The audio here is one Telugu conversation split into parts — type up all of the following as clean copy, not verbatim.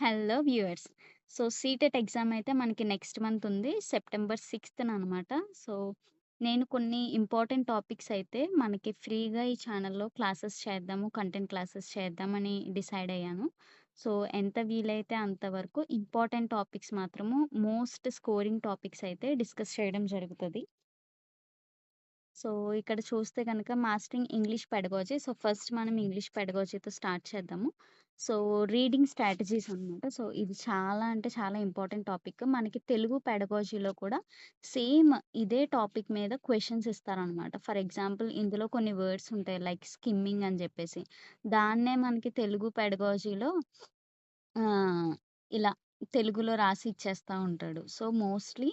Hello viewers. So, CTET exam అయితే మనకి నెక్స్ట్ మంత్ ఉంది. సెప్టెంబర్ 6థ్ అనమాట. సో, నేను కొన్ని ఇంపార్టెంట్ టాపిక్స్ అయితే మనకి ఫ్రీగా ఈ ఛానల్‌లో క్లాసెస్ చేద్దాము, కంటెంట్ క్లాసెస్ చేద్దామని డిసైడ్ అయ్యాను. సో, ఎంత వీలైతే అంతవరకు ఇంపార్టెంట్ టాపిక్స్ మాత్రము మోస్ట్ స్కోరింగ్ టాపిక్స్ అయితే డిస్కస్ చేయడం జరుగుతది. సో, ఇక్కడ చూస్తే గనక mastering English pedagogy. So, first మనం ఇంగ్లీష్ పెడగాజీతో స్టార్ట్ చేద్దాము. సో, రీడింగ్ స్ట్రాటజీస్ అనమాట. సో, ఇది చాలా అంటే చాలా ఇంపార్టెంట్ టాపిక్. మనకి తెలుగు పెడగాజీలో కూడా సేమ్ ఇదే టాపిక్ మీద క్వెషన్స్ ఇస్తారనమాట. ఫర్ ఎగ్జాంపుల్ ఇందులో కొన్ని వర్డ్స్ ఉంటాయి లైక్ స్కిమ్మింగ్ అని జెప్పేసి. దాన్నే మనకి తెలుగు పెడగాజీలో ఆహ్, ఇలా తెలుగులో రాసి ఇచ్చేస్తా ఉంటాడు. సో, మోస్ట్‌లీ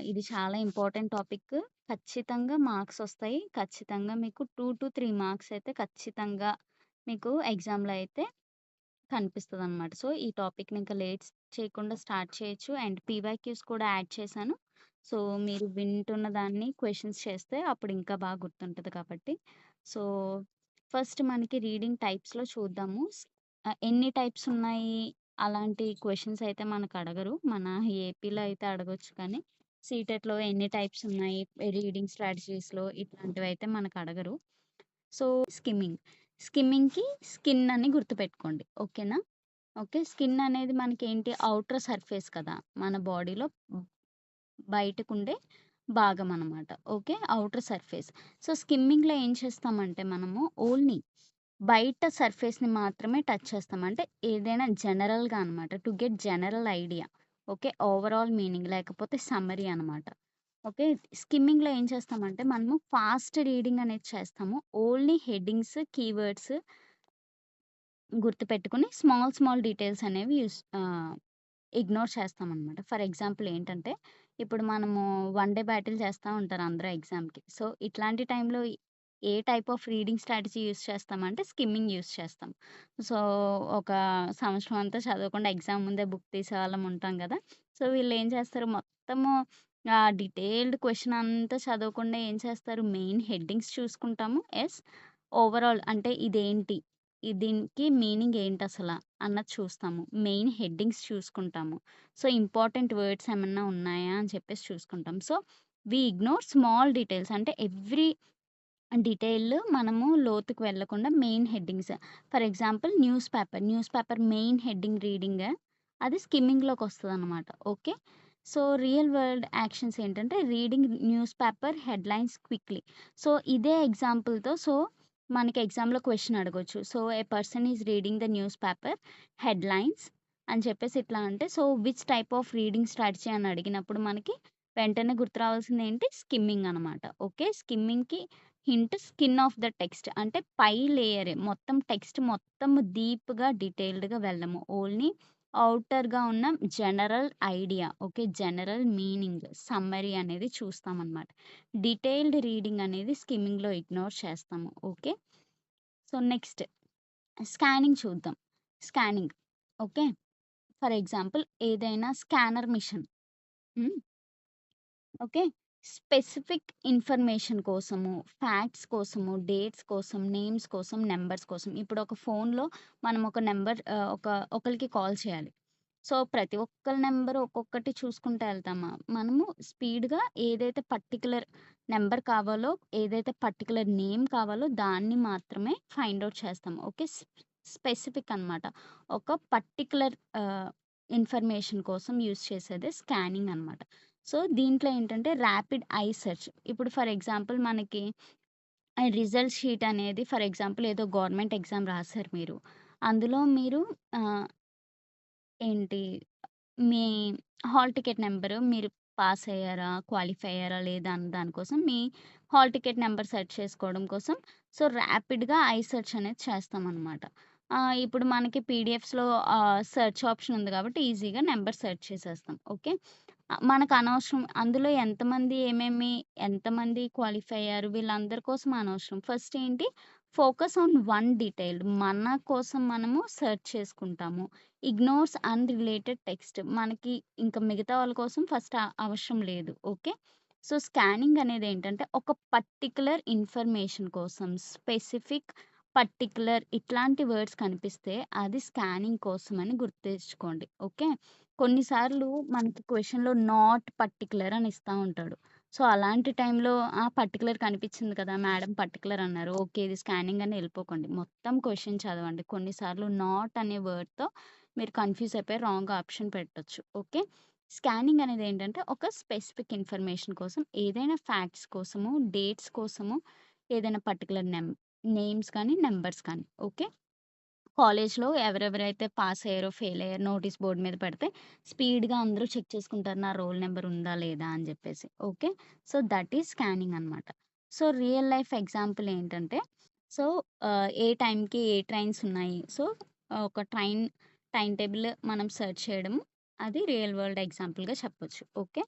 ఇది చాలా ఇంపార్టెంట్ టాపిక్. ఖచ్చితంగా మార్క్సొస్తాయి. ఖచ్చితంగా మీకు 2-3 మార్క్స్ అయితే ఖచ్చితంగా మీకు ఎగ్జామ్‌లో అయితే కనిపిస్తదనమాట. సో, ఈ టాపిక్‌ని ఇంకా లేట్ చేయకుండా స్టార్ట్ చేయొచ్చు. అండ్ పీవైక్యూస్ కూడా యాడ్ చేశాను. సో, మీరు వింటున్న దాన్ని క్వెషన్స్ చేస్తే అప్పుడు ఇంకా బాగా గుర్తుంటది కాబట్టి. సో, ఫస్ట్ మనకి రీడింగ్ టైప్స్‌లో చూద్దాము. ఎన్ని టైప్స్ ఉన్నాయి అలాంటి క్వెషన్స్ అయితే మనకు అడగరు. మన ఏపీలో అయితే అడగొచ్చు కానీ, సీటెట్‌లో ఎన్ని టైప్స్ ఉన్నాయి రీడింగ్ స్ట్రాటజీస్‌లో ఇట్లాంటివైతే మనకు అడగరు. So, skimming. స్కిమ్మింగ్‌కి స్కిన్ అని గుర్తుపెట్టుకోండి. ఓకేనా? ఓకే. స్కిన్ అనేది మనకేంటి ఔటర్ సర్ఫేస్ కదా! మన బాడీలో బయటకుండే భాగం అనమాట. ఓకే. Outer surface. సో, స్కిమ్మింగ్‌లో ఏం చేస్తామంటే మనము ఓన్లీ బయట సర్ఫేస్‌ని మాత్రమే టచ్ చేస్తాం. అంటే ఏదైనా జనరల్‌గా అనమాట. To get general idea. Okay. Overall meaning లేకపోతే సమ్మరీ అనమాట. ఓకే. స్కిమ్మింగ్‌లో ఏం చేస్తామంటే మనము ఫాస్ట్ రీడింగ్ అనేది చేస్తాము. ఓన్లీ హెడ్డింగ్స్, కీవర్డ్స్ గుర్తుపెట్టుకొని స్మాల్ స్మాల్ డీటెయిల్స్ అనేవి ఇగ్నోర్ చేస్తామనమాట. ఫర్ ఎగ్జాంపుల్ ఏంటంటే, ఇప్పుడు మనము వన్ డే బ్యాటిల్ చేస్తా ఉంటారు అందరూ ఎగ్జామ్‌కి. సో, ఇట్లాంటి టైంలో ఏ type of reading strategy use చేస్తామంటే, స్కిమ్మింగ్ యూజ్ చేస్తాం. సో, ఒక సంవత్సరం అంతా చదవకుండా ఎగ్జామ్ ముందే బుక్ తీసేవాళ్ళం ఉంటాం గదా! సో, వీళ్ళేం చేస్తారు మొత్తము డీటెయిల్డ్ క్వెషన్ అంతా చదవకుండా ఏం చేస్తారు, మెయిన్ హెడ్డింగ్స్ చూసుకుంటాము. ఓవరాల్ అంటే ఇదేంటి? దీనికి మీనింగ్ ఏంటసల? అన్నది చూస్తాము. మెయిన్ హెడ్డింగ్స్ చూసుకుంటాము. సో, ఇంపార్టెంట్ వర్డ్స్ ఏమన్నా ఉన్నాయా అని చెప్పేసి చూసుకుంటాం. So, we ignore small details అంటే ఎవ్రి డీటెయిల్ మనము లోతుకి వెళ్ళకుండా main headings. For example newspaper. Newspaper main heading reading అది స్కిమ్మింగ్‌లోకొస్తదనమాట. Okay. So, real world actions ఏంటంటే reading newspaper headlines quickly. So, ఇదే ఎగ్జాంపుల్‌తో మనకి ఎగ్జామ్‌లో క్వెషన్ అడగొచ్చు. So, a person is reading the newspaper headlines అని చెప్పేసి ఇట్లా అంటే, so, which type of reading strategy అని అడిగినప్పుడు మనకి వెంటనే గుర్తు రావాల్సిందేంటి స్కిమ్మింగ్ అనమాట. ఓకే. స్కిమ్మింగ్‌కి hint skin of the text అంటే పై లేయరే. మొత్తం టెక్స్ట్ మొత్తం డీప్‌గా, డీటెయిల్డ్‌గా వెళ్ళము. ఓన్లీ ఔటర్‌గా ఉన్న general idea. Okay. General meaning, summary అనేది చూస్తామనమాట. డీటెయిల్డ్ రీడింగ్ అనేది స్కిమ్మింగ్‌లో ఇగ్నోర్ చేస్తాము. ఓకే. సో, నెక్స్ట్ స్కానింగ్ చూద్దాం. స్కానింగ్. ఓకే. ఫర్ ఎగ్జాంపుల్ ఏదైనా స్కానర్ మిషన్. హ్మ్. ఓకే. స్పెసిఫిక్ ఇన్ఫర్మేషన్ కోసము, ఫ్యాక్ట్స్ కోసము, డేట్స్ కోసం, నేమ్స్ కోసం, నంబర్స్ కోసం. ఇప్పుడు ఒక ఫోన్‌లో మనం ఒక నంబర్ ఒకళ్ళకి కాల్ చేయాలి. సో, ప్రతి ఒక్కళ్ళ నంబర్ ఒక్కొక్కటి చూసుకుంటా ఎళ్తామా? మనము స్పీడ్‌గా ఏదైతే పర్టిక్యులర్ నంబర్ కావాలో, ఏదైతే పర్టిక్యులర్ నేమ్ కావాలో దాన్ని మాత్రమే ఫైండ్ ఔట్ చేస్తాం. ఓకే. స్పెసిఫిక్ అనమాట. ఒక పర్టిక్యులర్ ఇన్ఫర్మేషన్ కోసం యూజ్ చేసేదే స్కానింగ్ అనమాట. సో, దీంట్లో ఏంటంటే ర్యాపిడ్ ఐ సెర్చ్. ఇప్పుడు ఫర్ ఎగ్జాంపుల్ మనకి రిజల్ట్ షీట్ అనేది ఫర్ ఎగ్జాంపుల్ ఏదో గవర్నమెంట్ ఎగ్జామ్ రాసారు మీరు. అందులో మీరు ఆహ్, ఏంటి మీ హాల్ టికెట్ నంబరు మీరు పాస్ అయ్యారా? క్వాలిఫై అయ్యారా? లేదా? అన్న దానికోసం మీ హాల్ టికెట్ నంబర్ సెర్చ్ చేసుకోవడం కోసం సో, ర్యాపిడ్‌గా ఐ సెర్చ్ అనేది చేస్తామనమాట. ఇప్పుడు మనకి పీడిఎఫ్స్‌లో సెర్చ్ ఆప్షన్ ఉంది కాబట్టి ఈజీగా నంబర్ సెర్చ్ చేసేస్తాం. ఓకే. మనకనవసరం అందులో ఎంతమంది క్వాలిఫై అయ్యారు వీళ్ళందరి కోసం అనవసరం. ఫస్ట్ ఏంటి ఫోకస్ ఆన్ వన్ డీటెయిల్డ్ మన కోసం మనము సెర్చ్ చేసుకుంటాము. Ignores unrelated text. మనకి ఇంక మిగతా వాళ్ళ కోసం ఫస్ట్ అవసరం లేదు. ఓకే. సో, స్కానింగ్ అనేదేంటంటే, ఒక పర్టిక్యులర్ ఇన్ఫర్మేషన్ కోసం స్పెసిఫిక్ పర్టిక్యులర్ ఇట్లాంటి వర్డ్స్ కనిపిస్తే అది స్కానింగ్ కోసమని గుర్తుంచుకోండి. ఓకే. కొన్నిసార్లు మనకి క్వెషన్‌లో నాట్ పర్టిక్యులర్ అని ఇస్తా ఉంటాడు. సో, అలాంటి టైంలో పర్టిక్యులర్ కనిపించింది కదా! మేడం పర్టిక్యులర్ అన్నారు. ఓకే. ఇది స్కానింగ్ అని ఎళ్ళిపోకండి. మొత్తం క్వెషన్ చదవండి. కొన్నిసార్లు నాట్ అనే వర్డ్‌తో మీరు కన్‌ఫ్యూజ్ అయిపోయి రాంగ్ ఆప్షన్ పెట్టొచ్చు. ఓకే. స్కానింగ్ అనేదేంటంటే ఒక స్పెసిఫిక్ ఇన్ఫర్మేషన్ కోసం, ఏదైనా ఫ్యాక్ట్స్ కోసము, డేట్స్ కోసము, ఏదైనా పర్టిక్యులర్ నేమ్స్ కానీ, నంబర్స్ కానీ. ఓకే. కాలేజ్‌లో ఎవరెవరైతే పాస్ అయ్యారో, ఫెయిల్ అయ్యారో నోటీస్ బోర్డ్ మీద పెడితే స్పీడ్‌గా అందరూ చెక్ చేసుకుంటారు. నా రోల్ నంబర్ ఉందా? లేదా? అని జెప్పేసి. Okay. So, that is scanning అనమాట. సో, రియల్ లైఫ్ ఎగ్జాంపుల్ ఏంటంటే సో, ఏ టైంకి ఏ ట్రైన్స్ ఉన్నాయి. సో, ఒక టైమ్ టేబుల్ మనం సెర్చ్ చేయడం అది రియల్ వరల్డ్ ఎగ్జాంపుల్‌గా చెప్పొచ్చు. ఓకే.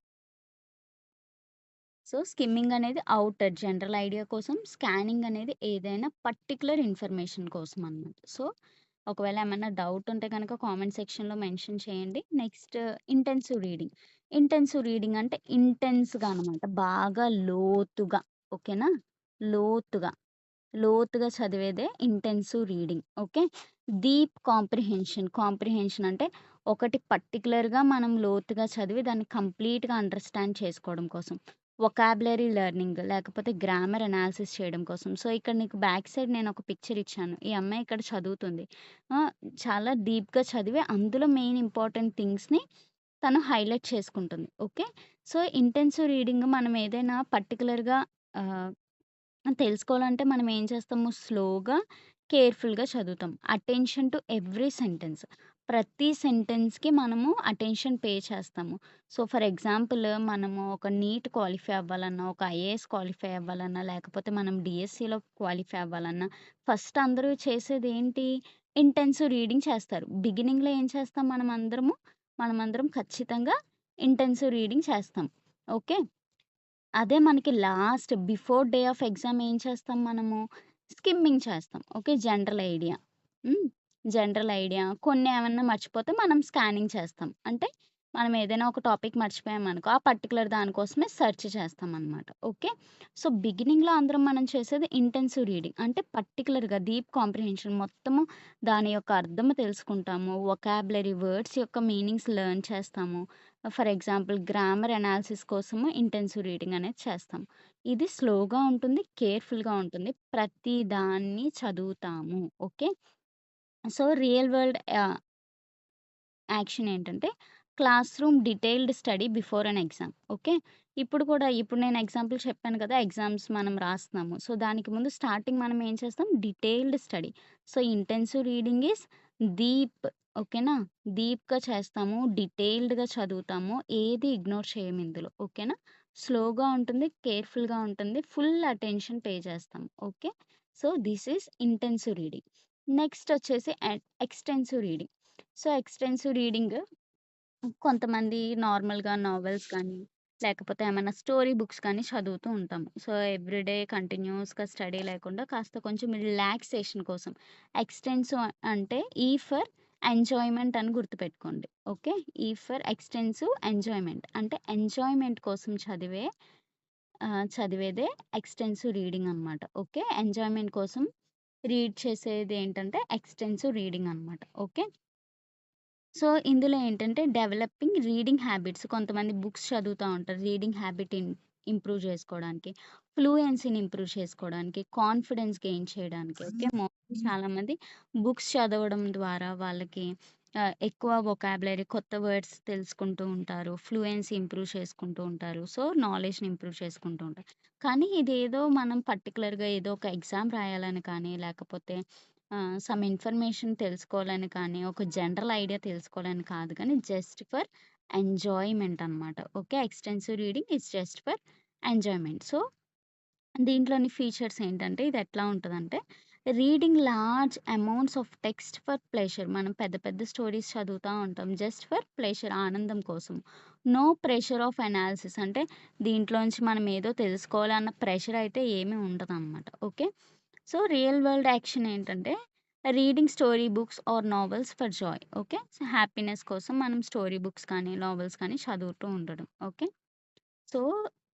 సో, స్కిమ్మింగ్ అనేది ఔటర్ జనరల్ ఐడియా కోసం. స్కానింగ్ అనేది ఏదైనా పర్టిక్యులర్ ఇన్ఫర్మేషన్ కోసం అనమాట. సో, ఒకవేళ ఏమన్నా డౌట్ ఉంటే గనక కామెంట్ సెక్షన్‌లో మెన్షన్ చేయండి. Next intensive reading. Intensive reading అంటే ఇంటెన్స్‌గా అనమాట. బాగా లోతుగా. ఓకేనా? లోతుగా. లోతుగా చదివేదే intensive reading. Okay. Deep comprehension. Comprehension అంటే ఒకటి పర్టిక్యులర్‌గా మనం లోతుగా చదివి దాన్ని కంప్లీట్‌గా అండర్‌స్టాండ్ చేసుకోవడం కోసం. వొకాబులరీ లెర్నింగ్ లేకపోతే గ్రామర్ అనాలిసిస్ చేయడం కోసం. సో, ఇక్కడ నీకు బ్యాక్ సైడ్ నేనొక పిక్చర్ ఇచ్చాను. ఈ అమ్మాయి ఇక్కడ చదువుతుంది. చాలా డీప్‌గా చదివి అందులో మెయిన్ ఇంపార్టెంట్ థింగ్స్‌ని తను హైలైట్ చేసుకుంటుంది. ఓకే. సో, ఇంటెన్సివ్ రీడింగ్ మనం ఏదైనా పర్టిక్యులర్‌గా ఆహ్ తెలుసుకోవాలంటే మనం ఏం చేస్తాము? స్లోగా, కేర్‌ఫుల్‌గా చదువుతాం. Attention to every sentence. ప్రతి సెంటెన్స్‌కి మనము అటెన్షన్ పే చేస్తాము. సో, ఫర్ ఎగ్జాంపుల్ మనము ఒక నీట్ క్వాలిఫై అవ్వాలన్నా, ఒక ఐఏఎస్ క్వాలిఫై అవ్వాలన్నా, లేకపోతే మనం డీఎస్సీలో క్వాలిఫై అవ్వాలన్నా, ఫస్ట్ అందరూ చేసేదేంటి? ఇంటెన్సివ్ రీడింగ్ చేస్తారు. బిగినింగ్‌లో ఏం చేస్తాం మనమందరం ఖచ్చితంగా ఇంటెన్సివ్ రీడింగ్ చేస్తాం. ఓకే. అదే మనకి last before day of exam ఏం చేస్తాం మనము? స్కిమ్మింగ్ చేస్తాం. Okay. General idea. Hmm. General idea. కొన్ని ఏమన్నా మర్చిపోతే మనం స్కానింగ్ చేస్తాం. అంటే మనం ఏదైనా ఒక టాపిక్ మర్చిపోయామనుకో, ఆ పర్టిక్యులర్ దాని కోసమే సెర్చ్ చేస్తామనమాట. ఓకే. సో, బిగినింగ్‌లో అందరం మనం చేసేది ఇంటెన్సివ్ రీడింగ్. అంటే పర్టిక్యులర్‌గా డీప్ కాంప్రిహెన్షన్ మొత్తము దాని యొక్క అర్థం తెలుసుకుంటాము. వొకాబులరీ వర్డ్స్ యొక్క మీనింగ్స్ లెర్న్ చేస్తాము. ఫర్ ఎగ్జాంపుల్ గ్రామర్ అనాలిసిస్ కోసము ఇంటెన్సివ్ రీడింగ్ అనేది చేస్తాం. ఇది స్లోగా ఉంటుంది, కేర్‌ఫుల్‌గా ఉంటుంది. ప్రతి దాన్ని చదువుతాము. Okay. So, real world action ఏంటంటే classroom detailed study before an exam. Okay. ఇప్పుడు నేను ఎగ్జాంపుల్ చెప్పాను కదా! ఎగ్జామ్స్ మనం రాస్తున్నాము. సో, దానికి ముందు స్టార్టింగ్ మనం ఏం చేస్తాం? Detailed study. So, intensive reading is deep. ఓకేనా? డీప్‌గా చేస్తాము. డీటెయిల్డ్‌గా చదువుతాము. ఏది ఇగ్నోర్ చేయము ఇందులో. ఓకేనా? స్లోగా ఉంటుంది. కేర్‌ఫుల్‌గా ఉంటుంది. ఫుల్ అటెన్షన్ పే చేస్తాం. Okay. So, this is intensive reading. Next వచ్చేసి extensive reading. So, extensive reading కొంతమంది నార్మల్‌గా నావెల్స్ కానీ, లేకపోతే ఏమన్నా స్టోరీ బుక్స్ కానీ చదువుతూ ఉంటాం. సో, ఎవ్రీడే కంటిన్యూయస్‌గా స్టడీ లేకుండా కాస్త కొంచెం రిలాక్సేషన్ కోసం. ఎక్స్‌టెన్సివ్ అంటే ఈ ఫర్ ఎంజాయ్‌మెంట్ అని గుర్తుపెట్టుకోండి. ఓకే. ఈ ఫర్ ఎక్స్‌టెన్సివ్ ఎంజాయ్‌మెంట్. అంటే ఎంజాయ్‌మెంట్ కోసం చదివేదే ఎక్స్‌టెన్సివ్ రీడింగ్ అనమాట. ఓకే. ఎంజాయ్‌మెంట్ కోసం రీడ్ చేసేదేంటంటే ఎక్స్‌టెన్సివ్ రీడింగ్ అనమాట. ఓకే. సో, ఇందులో ఏంటంటే డెవలపింగ్ రీడింగ్ హ్యాబిట్స్ కొంతమంది బుక్స్ చదువుతా ఉంటారు. రీడింగ్ హ్యాబిట్ ఇంప్రూవ్ చేసుకోవడానికి, ఫ్లూయెన్సీని ఇంప్రూవ్ చేసుకోవడానికి, కాన్ఫిడెన్స్ గెయిన్ చేయడానికి. ఓకే. మోస్ట్‌లీ చాలామంది బుక్స్ చదవడం ద్వారా వాళ్ళకి ఎక్కువ వొకాబులరీ కొత్త వర్డ్స్ తెలుసుకుంటూ ఉంటారు. ఫ్లూయెన్సీ ఇంప్రూవ్ చేసుకుంటూ ఉంటారు. సో, నాలెడ్జ్‌ని ఇంప్రూవ్ చేసుకుంటూ ఉంటారు. కానీ ఇదేదో మనం పర్టిక్యులర్‌గా ఏదో ఒక ఎగ్జామ్ రాయాలని కానీ, లేకపోతే సమ్ ఇన్ఫర్మేషన్ తెలుసుకోవాలని కానీ, ఒక జనరల్ ఐడియా తెలుసుకోవాలని కాదు కానీ, జస్ట్ ఫర్ ఎంజాయ్‌మెంట్ అనమాట. Okay. Extensive reading is just for enjoyment. So, దీంట్లోని ఫీచర్స్ ఏంటంటే, ఇదెట్లా ఉంటదంటే, reading large amounts of text for pleasure. మనం పెద్ద పెద్ద స్టోరీస్ చదువుతా ఉంటాం. జస్ట్ ఫర్ ప్లెజర్ ఆనందం కోసం. నో ప్రెషర్ ఆఫ్ అనాలిసిస్ అంటే దీంట్లోంచి మనం ఏదో తెలుసుకోవాలన్న ప్రెషర్ అయితే ఏమీ ఉండదనమాట. Okay. So, real world action ఏంటంటే, reading story books or novels for joy. Okay. So, happiness కోసం మనం స్టోరీ బుక్స్ కానీ, నావెల్స్ కానీ చదువుతూ ఉండడం. ఓకే. సో,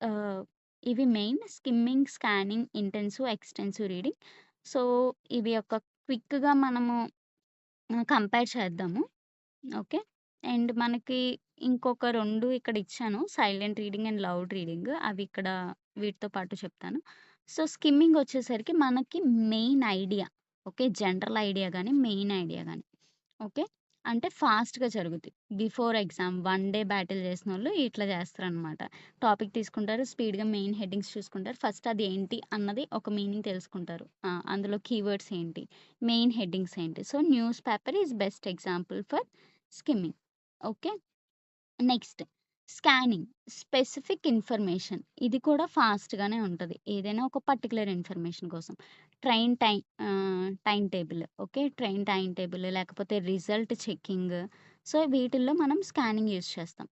ఆహ్, ఇవి main skimming, scanning, intensive, extensive reading. So, ఇవి ఒక క్విక్‌గా మనము కంపేర్ చేద్దాము. ఓకే. అండ్ మనకి ఇంకొక 2 ఇక్కడ ఇచ్చాను. Silent reading and loud reading. అవి ఇక్కడ వీటితో పాటు చెప్తాను. సో, స్కిమ్మింగ్ వచ్చేసరికి మనకి main idea. Okay. General idea గాని, మెయిన్ ఐడియా గాని. ఓకే. అంటే ఫాస్ట్‌గా జరుగుద్ది. Before exam one day battle చేసినోళ్ళు ఇట్లా చేస్తారనమాట. టాపిక్ తీసుకుంటారు. స్పీడ్‌గా మెయిన్ హెడ్డింగ్స్ చూసుకుంటారు. ఫస్ట్ అది ఏంటి అన్నది ఒక మీనింగ్ తెలుసుకుంటారు. అందులో కీవర్డ్స్ ఏంటి? మెయిన్ హెడ్డింగ్స్ ఏంటి? So, news paper is best example for skimming. Okay. Next scanning. Specific information. ఇది కూడా ఫాస్ట్‌గానే ఉంటది. ఏదైనా ఒక పర్టిక్యులర్ ఇన్ఫర్మేషన్ కోసం. Train time table. Okay. Train time table లేకపోతే రిజల్ట్ చెకింగ్. సో, వీటిల్లో మనం స్కానింగ్ యూజ్ చేస్తాం.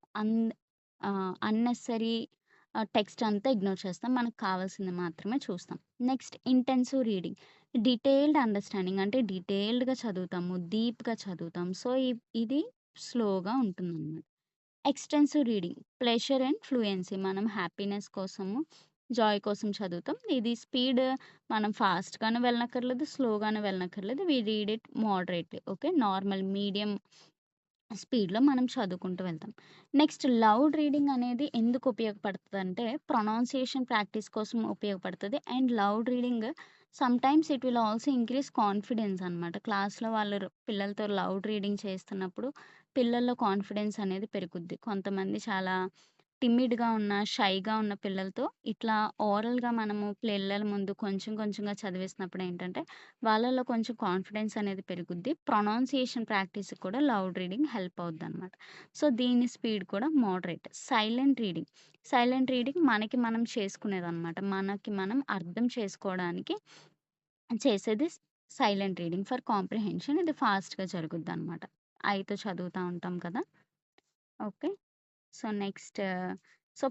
అన్నెసెసరీ టెక్స్ట్ అంతా ఇగ్నోర్ చేస్తాం. మనకు కావాల్సింది మాత్రమే చూస్తాం. Next intensive reading. Detailed understanding అంటే డీటెయిల్డ్‌గా చదువుతాము. డీప్‌గా చదువుతాం. సో, ఇది స్లోగా ఉంటుందనమాట. Extensive reading. Pleasure and fluency. మనం హ్యాపీనెస్ కోసము, జాయ్ కోసం చదువుతాం. ఇది స్పీడ్ మనం ఫాస్ట్‌గాను వెళ్ళనక్కర్లేదు, స్లోగాను వెళ్ళనక్కర్లేదు. We read it moderately. Okay. Normal medium స్పీడ్‌లో మనం చదువుకుంటూ వెళ్తాం. నెక్స్ట్ లౌడ్ రీడింగ్ అనేది ఎందుకు ఉపయోగపడతదంటే, ప్రొనౌన్సియేషన్ ప్రాక్టీస్ కోసం ఉపయోగపడతది. And loud reading sometimes it will also increase confidence అనమాట. క్లాస్‌లో వాళ్ళు పిల్లలతో లౌడ్ రీడింగ్ చేస్తున్నప్పుడు పిల్లల్లో కాన్ఫిడెన్స్ అనేది పెరుగుద్ది. కొంతమంది చాలా టిమిడ్‌గా ఉన్న, షైగా ఉన్న పిల్లలతో ఇట్లా ఓరల్‌గా మనము పిల్లల ముందు కొంచెం కొంచెంగా చదివిస్తున్నప్పుడు ఏంటంటే, వాళ్ళలో కొంచెం కాన్ఫిడెన్స్ అనేది పెరుగుద్ది. ప్రొనౌన్సియేషన్ ప్రాక్టీస్‌కి కూడా లౌడ్ రీడింగ్ హెల్ప్ అవుద్దనమాట. సో, దీని స్పీడ్ కూడా moderate. Silent reading. Silent reading మనకి మనం చేసుకునేదనమాట. మనకి మనం అర్థం చేసుకోవడానికి చేసేది సైలెంట్ రీడింగ్ ఫర్ కాంప్రిహెన్షన్. ఇది ఫాస్ట్‌గా జరుగుద్దనమాట. ఐతో చదువుతా ఉంటాం కదా! ఓకే. So, next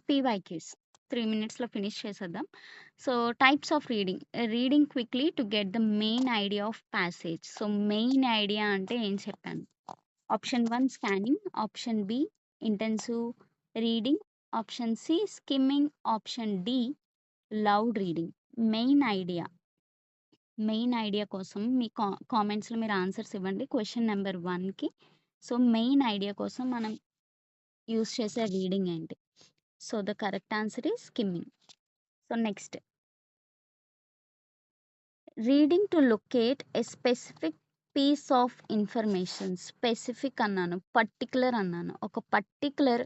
PYQs. 3 మినిట్స్‌లో ఫినిష్ చేసేద్దాం. So, types of reading. Reading quickly to get the main idea of passage. So, main idea అంటే ఏం చెప్పాను. Option 1 scanning, option B intensive reading, option C skimming, option D loud reading. Main idea. Main idea కోసం మీ కామెంట్స్‌లో మీరు ఆన్సర్స్ ఇవ్వండి. క్వెషన్ నంబర్ 1కి. సో, మెయిన్ ఐడియా కోసం మనం యూజ్ చేసే రీడింగ్ ఏంటి? So, the correct answer is skimming. So, next reading to locate a specific piece of information. Specific అన్నాను. పర్టిక్యులర్ అన్నాను. ఒక పర్టిక్యులర్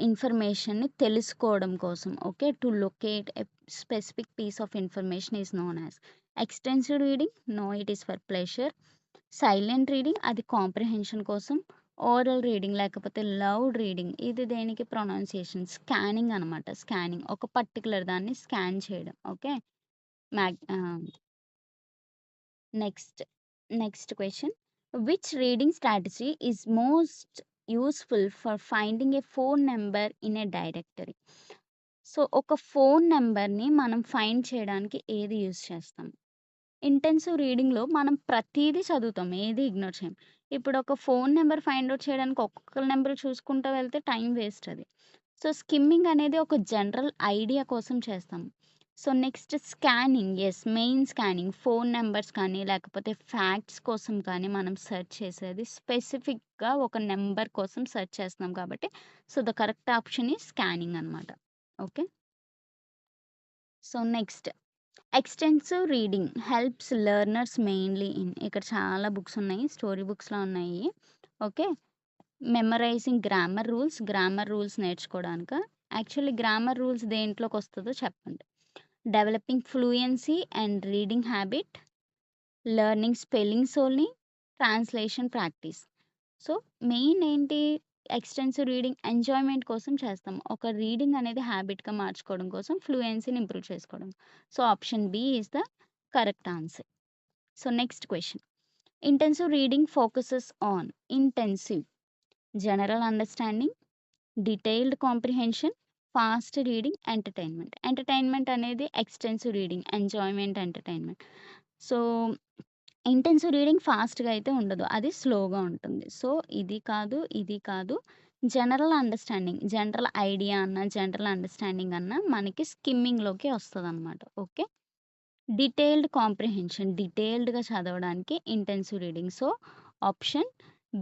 ఇన్ఫర్మేషన్‌ని తెలుసుకోవడం కోసం. Okay. To locate a specific piece of information is known as extensive reading. No, it is for pleasure. Silent reading అది కాంప్రిహెన్షన్ కోసం. ఓరల్ రీడింగ్ లేకపోతే లౌడ్ రీడింగ్ ఇది దేనికి ప్రొనౌన్సియేషన్. స్కానింగ్ అనమాట. స్కానింగ్ ఒక పర్టిక్యులర్ దాన్ని స్కాన్ చేయడం. ఓకే. మ్యాగ్ ah, next, next question. Which reading strategy is most useful for finding a phone number in a directory? So, ఒక ఫోన్ నంబర్‌ని మనం ఫైండ్ చేయడానికి ఏది యూజ్ చేస్తాం? ఇంటెన్సివ్ రీడింగ్‌లో మనం ప్రతీదీ చదువుతాం. ఏది ఇగ్నోర్ చేయం. ఇప్పుడు ఒక ఫోన్ నంబర్ ఫైండ్ ఔట్ చేయడానికి ఒక్కొక్క నంబర్ చూసుకుంటా వెళ్తే టైం వేస్ట్ అది. సో, స్కిమ్మింగ్ అనేది ఒక జనరల్ ఐడియా కోసం చేస్తాం. So, next scanning. Yes. Main scanning. Phone numbers కానీ, లేకపోతే ఫ్యాక్ట్స్ కోసం కానీ మనం సెర్చ్ చేసేది స్పెసిఫిక్‌గా ఒక నంబర్ కోసం సెర్చ్ చేస్తున్నాం కాబట్టి, so, the correct option is scanning అనమాట. Okay. So, next extensive reading helps learners mainly in. ఇక్కడ చాలా బుక్స్ ఉన్నాయి. స్టోరీ బుక్స్‌లా ఉన్నాయి. ఓకే. మెమరైజింగ్ గ్రామర్ రూల్స్ నేర్చుకోవడానికా? యాక్చువల్లీ గ్రామర్ రూల్స్ దేంట్లోకొస్తదో చెప్పండి. Developing fluency and reading habit, learning spellings only, translation practice. So, main ఏంటి? ఎక్స్‌టెన్సివ్ రీడింగ్ ఎంజాయ్‌మెంట్ కోసం చేస్తాం. ఒక రీడింగ్ అనేది హ్యాబిట్‌గా మార్చుకోవడం కోసం, ఫ్లూయెన్సీని ఇంప్రూవ్ చేసుకోవడం. So, option B is the correct answer. So, next question. Intensive reading focuses on intensive general understanding, detailed comprehension, fast reading, entertainment. Entertainment అనేది extensive reading, enjoyment, entertainment. So, intensive reading ఫాస్ట్‌గా అయితే ఉండదు. అది స్లోగా ఉంటుంది. సో, ఇది కాదు, ఇది కాదు. జనరల్ అండర్‌స్టాండింగ్, జనరల్ ఐడియా అన్నా, జనరల్ అండర్‌స్టాండింగ్ అన్నా మనకి స్కిమ్మింగ్‌లోకే వస్తదనమాట. ఓకే. Detailed comprehension. డీటెయిల్డ్‌గా చదవడానికి intensive reading. So, option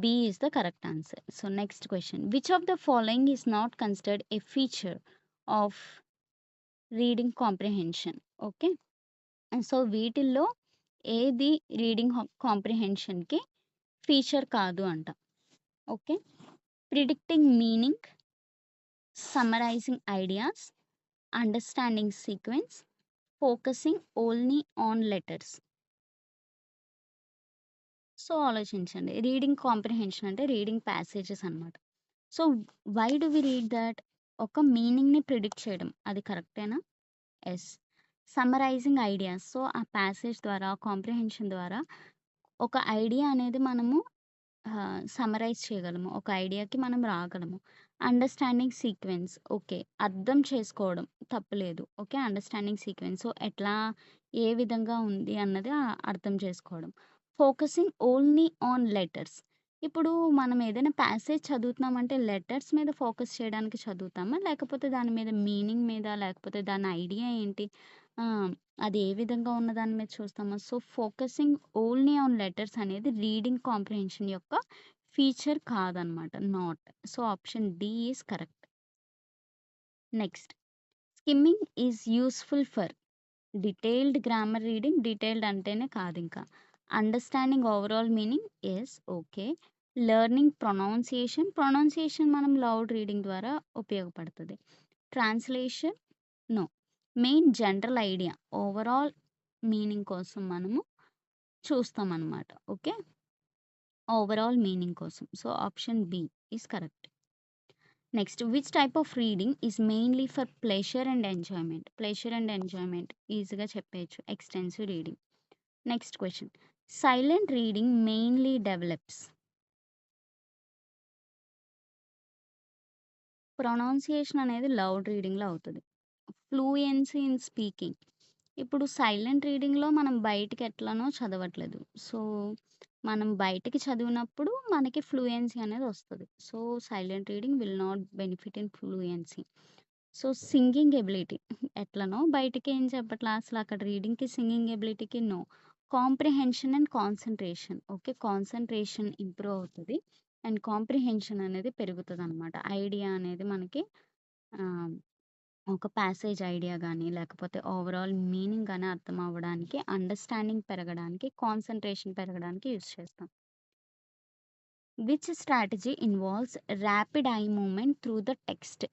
B is the correct answer. So, next question. Which of the following is not considered a feature of reading comprehension? Okay. So, వీటిల్లో ఏది రీడింగ్ కాంప్రిహెన్షన్‌కి ఫీచర్ కాదు అంట. Okay. Predicting meaning, summarising ideas, understanding sequence, focusing only on letters. So, ఆలోచించండి. రీడింగ్ కాంప్రిహెన్షన్ అంటే రీడింగ్ ప్యాసేజెస్ అనమాట. So, why do we read that? ఒక మీనింగ్‌ని ప్రిడిక్ట్ చేయడం. అది కరెక్టేనా? యెస్. Summarising ideas. సో, ఆ ప్యాసేజ్ ద్వారా, కాంప్రిహెన్షన్ ద్వారా ఒక ఐడియా అనేది మనము సమ్మరైజ్ చేయగలము. ఒక ఐడియాకి మనం రాగలము. Understanding sequence. ఓకే. అర్థం చేసుకోవడం తప్పులేదు. ఓకే. Understanding sequence. సో, ఎట్లా, ఏ విధంగా ఉంది అన్నది అర్థం చేసుకోవడం. Focusing only on letters. ఇప్పుడు మనం ఏదైనా ప్యాసేజ్ చదువుతున్నామంటే లెటర్స్ మీద ఫోకస్ చేయడానికి చదువుతామా? లేకపోతే దాని మీద మీనింగ్ మీద, లేకపోతే దాని ఐడియా ఏంటి? ఆ! అది ఏ విధంగా ఉన్న దాని మీద చూస్తామా? So, focusing only on letters అనేది రీడింగ్ కాంప్రిహెన్షన్ యొక్క ఫీచర్ కాదనమాట. Not. So, option D is correct. Next. Skimming is useful for detailed grammar reading. Detailed అంటేనే కాదింకా. Understanding overall meaning. Yes. Okay. Learning pronunciation. Pronunciation మనం లౌడ్ రీడింగ్ ద్వారా ఉపయోగపడతది. Translation. No. Main general idea. Overall meaning కోసం మనము చూస్తామనమాట. ఓకే. ఓవరాల్ మీనింగ్ కోసం. So, option B is correct. Next. Which type of reading is mainly for pleasure and enjoyment? Pleasure and enjoyment ఈజీగా చెప్పేయొచ్చు. Extensive reading. Next question. Silent reading mainly develops. Pronunciation అనేది లౌడ్ రీడింగ్‌లో అవుతది. Fluency in speaking. ఇప్పుడు సైలెంట్ రీడింగ్‌లో మనం బయటికి ఎట్లనో చదవట్లేదు. సో, మనం బయటికి చదివినప్పుడు మనకి ఫ్లూయెన్సీ అనేది వస్తది. So, silent reading will not benefit in fluency. So, singing ability ఎట్లనో బయటికి ఏం చెప్పట్లా. అసలు అక్కడ రీడింగ్‌కి, సింగింగ్ ఎబిలిటీకి no. Comprehension and concentration. Okay. Concentration improve అవుతది. అండ్ కాంప్రిహెన్షన్ అనేది పెరుగుతదనమాట. ఐడియా అనేది మనకి ఆహ్, ఒక ప్యాసేజ్ ఐడియా గాని, లేకపోతే ఓవరాల్ మీనింగ్ గాని అర్థం అవ్వడానికి, అండర్‌స్టాండింగ్ పెరగడానికి, కాన్సంట్రేషన్ పెరగడానికి యూజ్ చేస్తాం. Which strategy involves rapid eye movement through the text?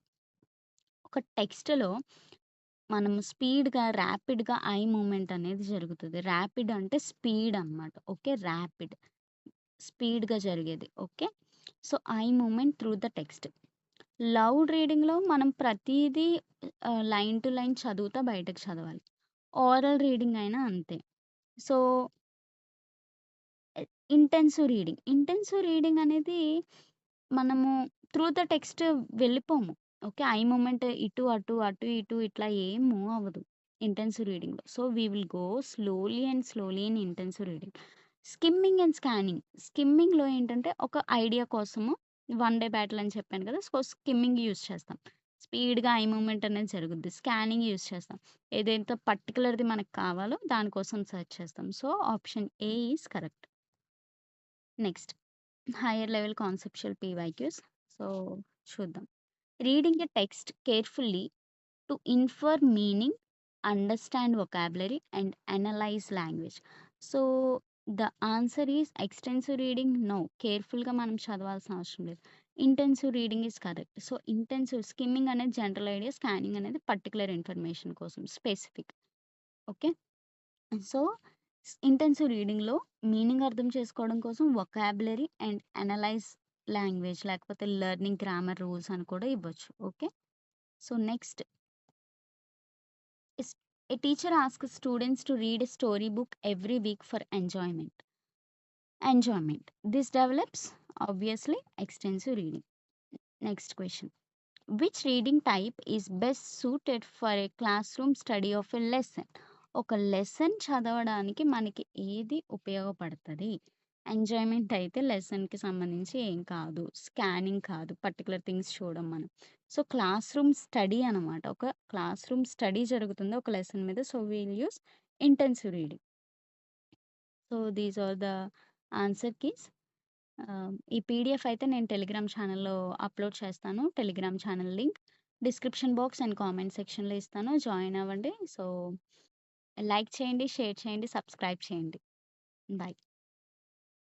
ఒక టెక్స్ట్‌లో మనం ర్యాపిడ్‌గా ఐ మూవ్‌మెంట్ అనేది జరుగుతది. ర్యాపిడ్ అంటే స్పీడ్ అనమాట. ఓకే. ర్యాపిడ్. స్పీడ్‌గా జరిగేది. Okay. So, eye movement through the text. Loud రీడింగ్‌లో మనం ప్రతీదీ లైన్ టు లైన్ చదువుతా బయటకు చదవాలి. ఓరల్ రీడింగ్ అయినా అంతే. So, intensive reading. Intensive reading అనేది మనము త్రూ ద టెక్స్ట్ వెళ్ళిపోము. ఓకే. ఐ మూవ్‌మెంట్ ఇటు, అటు, అటు, ఇటు ఇట్లా ఏం మూవ్ అవ్వదు ఇంటెన్సివ్ రీడింగ్‌లో. So, we will go slowly and slowly in intensive reading. Skimming and scanning. స్కిమ్మింగ్‌లో ఏంటంటే ఒక ఐడియా కోసము వన్ డే బ్యాటిల్ అని చెప్పాను కదా! సో, స్కిమ్మింగ్ యూజ్ చేస్తాం. స్పీడ్‌గా ఐ మూవ్‌మెంట్ అనేది జరుగుద్ది. స్కానింగ్ యూజ్ చేస్తాం. ఏదైతే పర్టిక్యులర్‌ది మనకు కావాలో దానికోసం సెర్చ్ చేస్తాం. So, option A is correct. Next. Higher level conceptual PYQs. So, చూద్దాం. Reading a text carefully to infer meaning, understand vocabulary and analyse language. So, the answer is extensive reading no. కేర్ఫుల్‌గా మనం చదవాల్సిన అవసరం లేదు. Intensive reading is correct. So, intensive skimming అనేది జనరల్ ఐడియా, స్కానింగ్ అనేది పర్టిక్యులర్ ఇన్ఫర్మేషన్ కోసం స్పెసిఫిక్. ఓకే. సో, ఇంటెన్సివ్ రీడింగ్‌లో మీనింగ్ అర్థం చేసుకోవడం కోసం వొకాబులరీ అండ్ అనలైజ్ లాంగ్వేజ్, లేకపోతే లెర్నింగ్ గ్రామర్ రూల్స్ అని కూడా ఇవ్వచ్చు. Okay. So, next is a teacher asks students to read a storybook every week for enjoyment. Enjoyment. This develops obviously extensive reading. Next question. Which reading type is best suited for a classroom study of a lesson? ఒక లెసన్ చదవడానికి మనకి ఏది ఉపయోగపడతది? ఎంజాయ్‌మెంట్ అయితే లెసన్‌కి సంబంధించి ఏం కాదు. స్కానింగ్ కాదు. పర్టిక్యులర్ థింగ్స్ చూడం మనం. సో, క్లాస్ రూమ్ స్టడీ అనమాట. ఒక క్లాస్ రూమ్ స్టడీ జరుగుతుంది ఒక లెసన్ మీద. So, will use intensive reading. So, these are the answer keys. ఈ పీడిఎఫ్ అయితే నేను టెలిగ్రామ్ ఛానల్‌లో అప్‌లోడ్ చేస్తాను. Telegram channel link description box and comment సెక్షన్‌లో ఇస్తాను. జాయిన్ అవ్వండి. సో, లైక్ చేయండి, షేర్ చేయండి, సబ్స్క్రైబ్ చేయండి. బై.